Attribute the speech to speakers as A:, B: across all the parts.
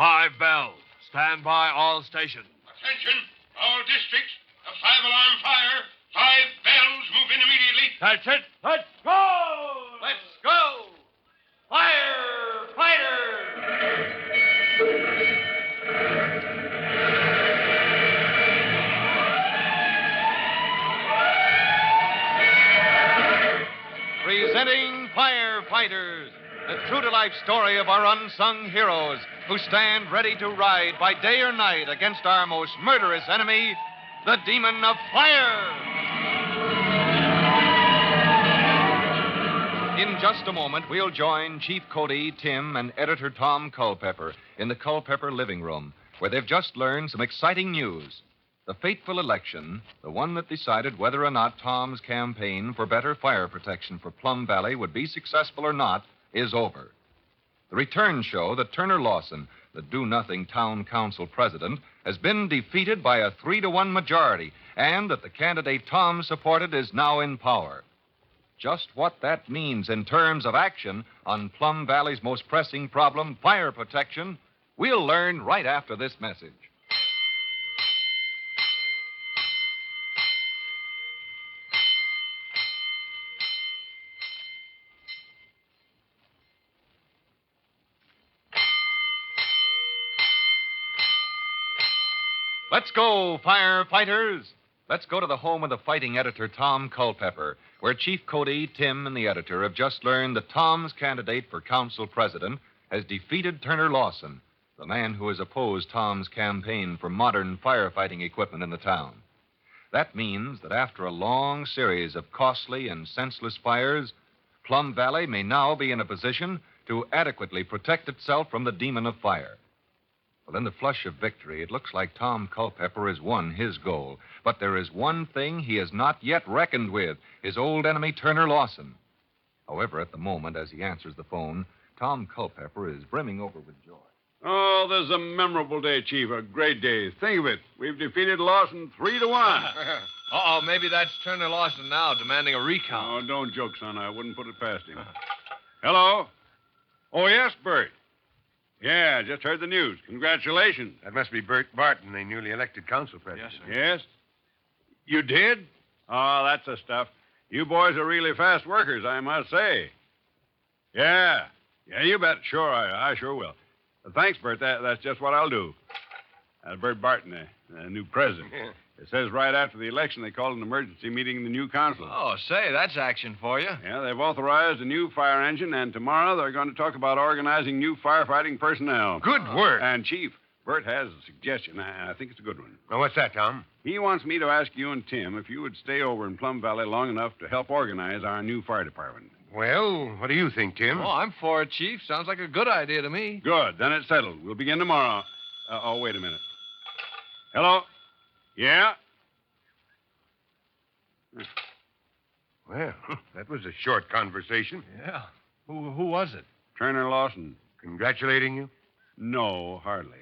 A: 5 bells. Stand by all stations.
B: Attention, all districts. A 5-alarm fire. 5 bells. Move in immediately.
A: That's it. Let's go!
C: Let's go! Firefighters! Presenting Firefighters, the true-to-life story of our unsung heroes who stand ready to ride by day or night against our most murderous enemy, the demon of fire. In just a moment, we'll join Chief Cody, Tim, and Editor Tom Culpepper in the Culpepper living room, where they've just learned some exciting news. The fateful election, the one that decided whether or not Tom's campaign for better fire protection for Plum Valley would be successful or not, is over. The returns show that Turner Lawson, the do-nothing town council president, has been defeated by a 3-1 majority, and that the candidate Tom supported is now in power. Just what that means in terms of action on Plum Valley's most pressing problem, fire protection, we'll learn right after this message. Let's go, firefighters. Let's go to the home of the fighting editor, Tom Culpepper, where Chief Cody, Tim, and the editor have just learned that Tom's candidate for council president has defeated Turner Lawson, the man who has opposed Tom's campaign for modern firefighting equipment in the town. That means that after a long series of costly and senseless fires, Plum Valley may now be in a position to adequately protect itself from the demon of fire. Well, in the flush of victory, it looks like Tom Culpepper has won his goal. But there is one thing he has not yet reckoned with, his old enemy, Turner Lawson. However, at the moment, as he answers the phone, Tom Culpepper is brimming over with joy.
D: Oh, this is a memorable day, Chief. A great day. Think of it. We've defeated Lawson 3-1.
C: Uh-oh, maybe that's Turner Lawson now, demanding a recount.
D: Oh, don't joke, son. I wouldn't put it past him. Hello? Oh, yes, Bert. Yeah, just heard the news. Congratulations.
B: That must be Bert Barton, the newly elected council president.
C: Yes, sir.
D: Yes? You did? Oh, that's the stuff. You boys are really fast workers, I must say. Yeah. Yeah, you bet. Sure, I sure will. Thanks, Bert. That's just what I'll do. Bert Barton, the new president.
B: Yeah.
D: It says right after the election they called an emergency meeting in the new council.
C: Oh, say, that's action for you.
D: Yeah, they've authorized a new fire engine, and tomorrow they're going to talk about organizing new firefighting personnel.
B: Good work.
D: And, Chief, Bert has a suggestion. I think it's a good one.
B: Now, what's that, Tom?
D: He wants me to ask you and Tim if you would stay over in Plum Valley long enough to help organize our new fire department.
B: Well, what do you think, Tim?
C: Oh, I'm for it, Chief. Sounds like a good idea to me.
D: Good. Then it's settled. We'll begin tomorrow. Wait a minute. Hello? Yeah?
B: Well, that was a short conversation.
C: Yeah. Who was it?
D: Turner Lawson.
B: Congratulating you?
D: No, hardly.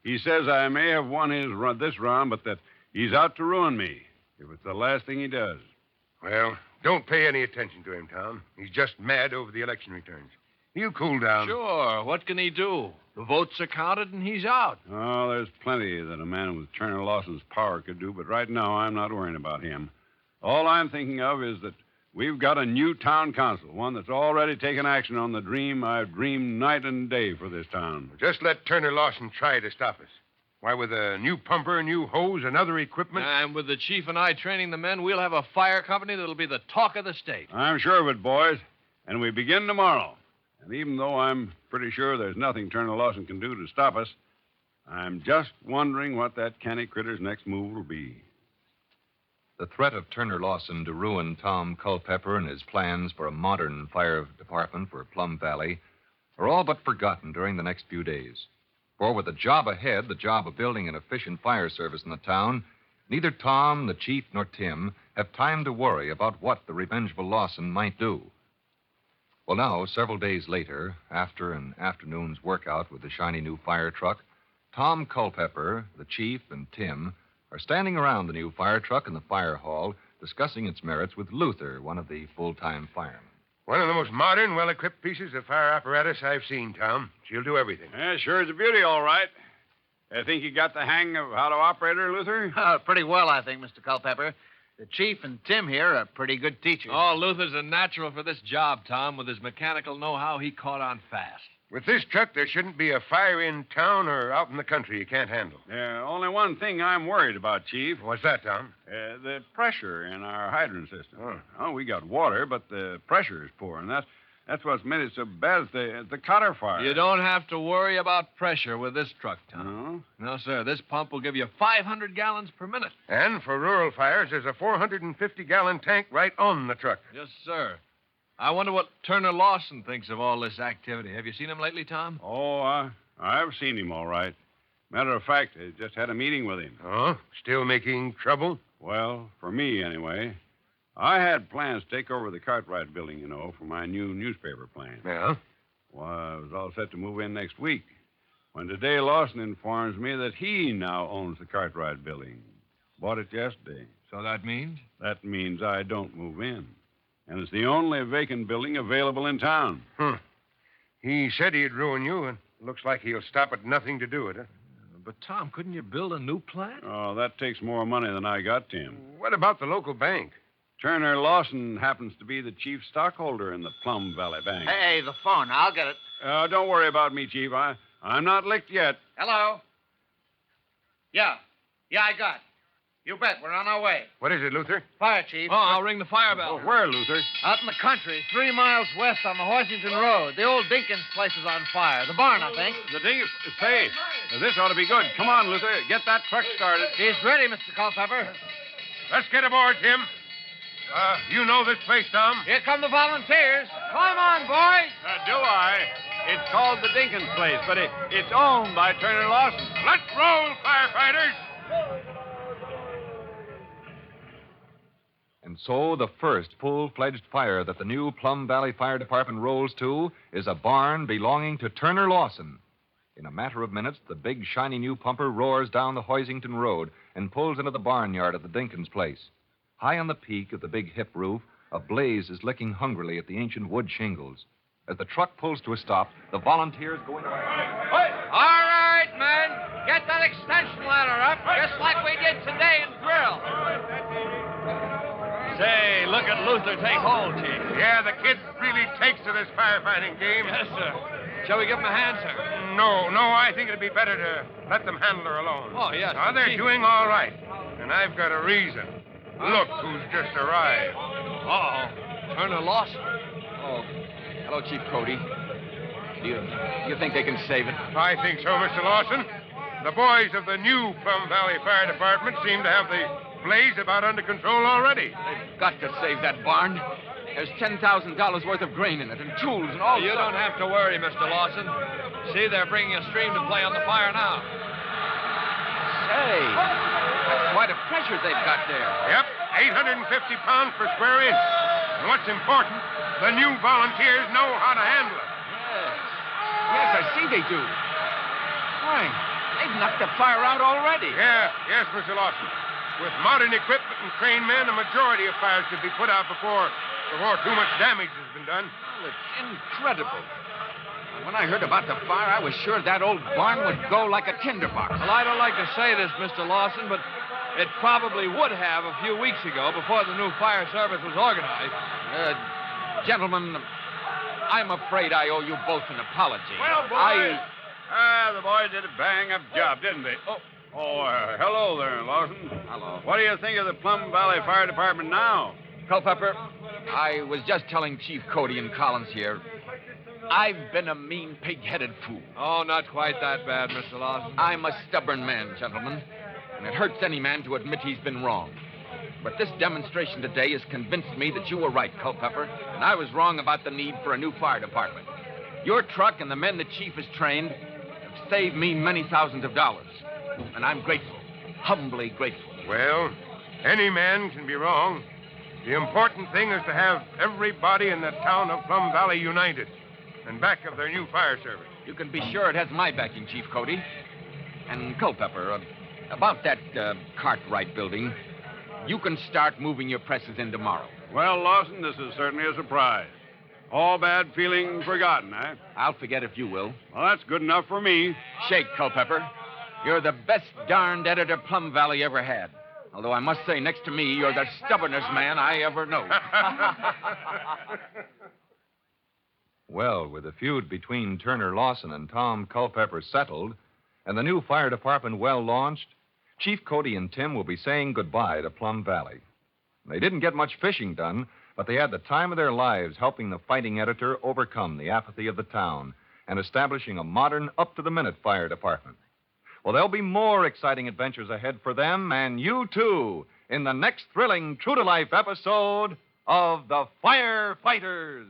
D: He says I may have won this round, but that he's out to ruin me if it's the last thing he does.
B: Well, don't pay any attention to him, Tom. He's just mad over the election returns. You cool down.
C: Sure. What can he do? The votes are counted and he's out.
D: Oh, there's plenty that a man with Turner Lawson's power could do, but right now I'm not worrying about him. All I'm thinking of is that we've got a new town council, one that's already taken action on the dream I've dreamed night and day for this town.
B: Just let Turner Lawson try to stop us. Why, with a new pumper, a new hose, and other equipment...
C: And with the chief and I training the men, we'll have a fire company that'll be the talk of the state.
D: I'm sure of it, boys. And we begin tomorrow. And even though I'm pretty sure there's nothing Turner Lawson can do to stop us, I'm just wondering what that canny critter's next move will be.
E: The threat of Turner Lawson to ruin Tom Culpepper and his plans for a modern fire department for Plum Valley are all but forgotten during the next few days. For with the job ahead, the job of building an efficient fire service in the town, neither Tom, the chief, nor Tim have time to worry about what the revengeful Lawson might do. Well, now, several days later, after an afternoon's workout with the shiny new fire truck, Tom Culpepper, the chief, and Tim are standing around the new fire truck in the fire hall, discussing its merits with Luther, one of the full-time firemen.
B: One of the most modern, well-equipped pieces of fire apparatus I've seen, Tom. She'll do everything.
D: Yeah, sure is a beauty, all right. I think you got the hang of how to operate her, Luther?
F: Pretty well, I think, Mr. Culpepper. The chief and Tim here are pretty good teachers.
A: Oh, Luther's a natural for this job, Tom. With his mechanical know-how, he caught on fast.
B: With this truck, there shouldn't be a fire in town or out in the country you can't handle.
D: Yeah, only one thing I'm worried about, Chief.
B: What's that, Tom?
D: The pressure in our hydrant system.
B: Oh.
D: We got water, but the pressure is poor, and that's what's made it so bad. It's the cutter fire.
A: You don't have to worry about pressure with this truck, Tom.
D: No?
A: No, sir. This pump will give you 500 gallons per minute.
B: And for rural fires, there's a 450-gallon tank right on the truck.
A: Yes, sir. I wonder what Turner Lawson thinks of all this activity. Have you seen him lately, Tom?
D: Oh, I've seen him all right. Matter of fact, I just had a meeting with him.
B: Oh? Still making trouble?
D: Well, for me, anyway. I had plans to take over the Cartwright building, for my new newspaper plant.
B: Yeah?
D: Well, I was all set to move in next week when today Lawson informs me that he now owns the Cartwright building. Bought it yesterday.
A: So that means?
D: That means I don't move in. And it's the only vacant building available in town.
B: He said he'd ruin you, and looks like he'll stop at nothing to do it, huh?
A: But, Tom, couldn't you build a new plant?
D: Oh, that takes more money than I got, Tim.
B: What about the local bank?
D: Turner Lawson happens to be the chief stockholder in the Plum Valley Bank.
F: Hey, the phone. I'll get it.
D: Don't worry about me, Chief. I'm not licked yet.
F: Hello? Yeah, I got it. You bet. We're on our way.
B: What is it, Luther?
F: Fire, Chief.
A: Oh, I'll ring the fire bell.
D: Where, Luther?
F: Out in the country, 3 miles west on the Horsington Road. The old Dinkins place is on fire. The barn, I think.
D: The ding. Say, this ought to be good. Come on, Luther. Get that truck started.
F: She's ready, Mr. Culpepper.
B: Let's get aboard, Tim. You know this place, Tom?
F: Here come the volunteers. Climb on, boys.
D: Do I? It's called the Dinkins place, but it's owned by Turner Lawson.
B: Let's roll, firefighters!
C: And so the first full-fledged fire that the new Plum Valley Fire Department rolls to is a barn belonging to Turner Lawson. In a matter of minutes, the big, shiny new pumper roars down the Hoisington Road and pulls into the barnyard of the Dinkins place. High on the peak of the big hip roof, a blaze is licking hungrily at the ancient wood shingles. As the truck pulls to a stop, the volunteers go into action.
F: All right, men. Get that extension ladder up, just like we did today in drill.
A: Say, look at Luther take hold, Chief.
B: Yeah, the kid really takes to this firefighting game.
A: Yes, sir. Shall we give him a hand, sir?
B: No, I think it'd be better to let them handle her alone.
A: Oh, yes.
B: Now, they're doing all right, and I've got a reason. Look who's just arrived.
A: Uh-oh. Turner Lawson.
G: Oh, hello, Chief Cody. Do you think they can save it?
B: I think so, Mr. Lawson. The boys of the new Plum Valley Fire Department seem to have the blaze about under control already.
G: They've got to save that barn. There's $10,000 worth of grain in it and tools and all.
A: You don't have to worry, Mr. Lawson. See, they're bringing a stream to play on the fire now.
G: Say, that's quite a pressure they've got there.
B: Yep, 850 pounds per square inch. And what's important, the new volunteers know how to handle it.
G: Yes, I see they do. Why, they've knocked the fire out already.
B: Yes, Mr. Lawson. With modern equipment and trained men, a majority of fires could be put out before too much damage has been done.
G: Well, it's incredible. When I heard about the fire, I was sure that old barn would go like a tinderbox.
A: Well, I don't like to say this, Mr. Lawson, but it probably would have a few weeks ago before the new fire service was organized.
G: Gentlemen, I'm afraid I owe you both an apology.
D: Well, boys. The boys did a bang-up job, didn't they? Hello there, Lawson.
G: Hello.
D: What do you think of the Plum Valley Fire Department now?
G: Culpepper, I was just telling Chief Cody and Collins here, I've been a mean, pig-headed fool.
A: Oh, not quite that bad, Mr. Lawson.
G: I'm a stubborn man, gentlemen, and it hurts any man to admit he's been wrong. But this demonstration today has convinced me that you were right, Culpepper, and I was wrong about the need for a new fire department. Your truck and the men the chief has trained have saved me many thousands of dollars, and I'm grateful, humbly grateful.
B: Well, any man can be wrong. The important thing is to have everybody in the town of Plum Valley united and back of their new fire service.
G: You can be sure it has my backing, Chief Cody. And Culpepper, about that Cartwright building, you can start moving your presses in tomorrow.
D: Well, Lawson, this is certainly a surprise. All bad feeling forgotten, eh?
G: I'll forget if you will.
D: Well, that's good enough for me.
G: Shake, Culpepper. You're the best darned editor Plum Valley ever had. Although I must say, next to me, you're the stubbornest man I ever know.
E: Well, with the feud between Turner Lawson and Tom Culpepper settled, and the new fire department well launched, Chief Cody and Tim will be saying goodbye to Plum Valley. They didn't get much fishing done, but they had the time of their lives helping the fighting editor overcome the apathy of the town and establishing a modern, up-to-the-minute fire department. Well, there'll be more exciting adventures ahead for them and you, too, in the next thrilling, true-to-life episode of The Firefighters.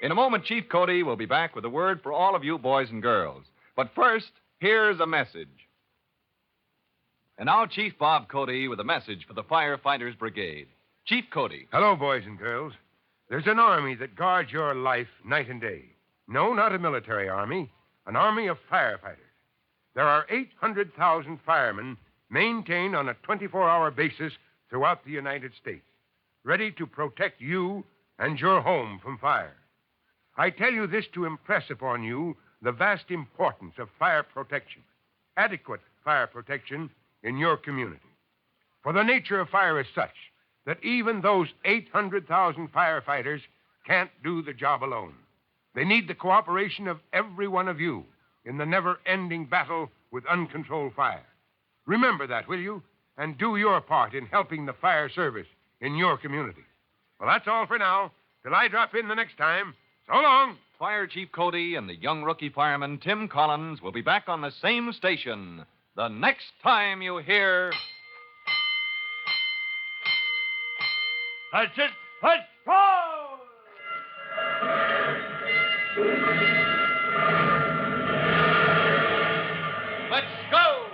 E: In a moment, Chief Cody will be back with a word for all of you boys and girls. But first, here's a message. And now, Chief Bob Cody with a message for the Firefighters Brigade. Chief Cody.
B: Hello, boys and girls. There's an army that guards your life night and day. No, not a military army, an army of firefighters. There are 800,000 firemen maintained on a 24-hour basis throughout the United States, ready to protect you and your home from fire. I tell you this to impress upon you the vast importance of fire protection, adequate fire protection in your community. For the nature of fire is such that even those 800,000 firefighters can't do the job alone. They need the cooperation of every one of you in the never-ending battle with uncontrolled fire. Remember that, will you? And do your part in helping the fire service in your community. Well, that's all for now. Till I drop in the next time. So long.
E: Fire Chief Cody and the young rookie fireman Tim Collins will be back on the same station the next time you hear...
A: That's it. Let's go! Let's go!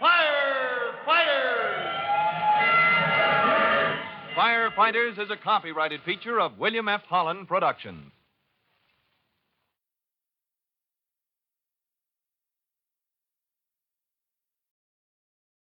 A: Firefighters!
E: Firefighters is a copyrighted feature of William F. Holland Productions.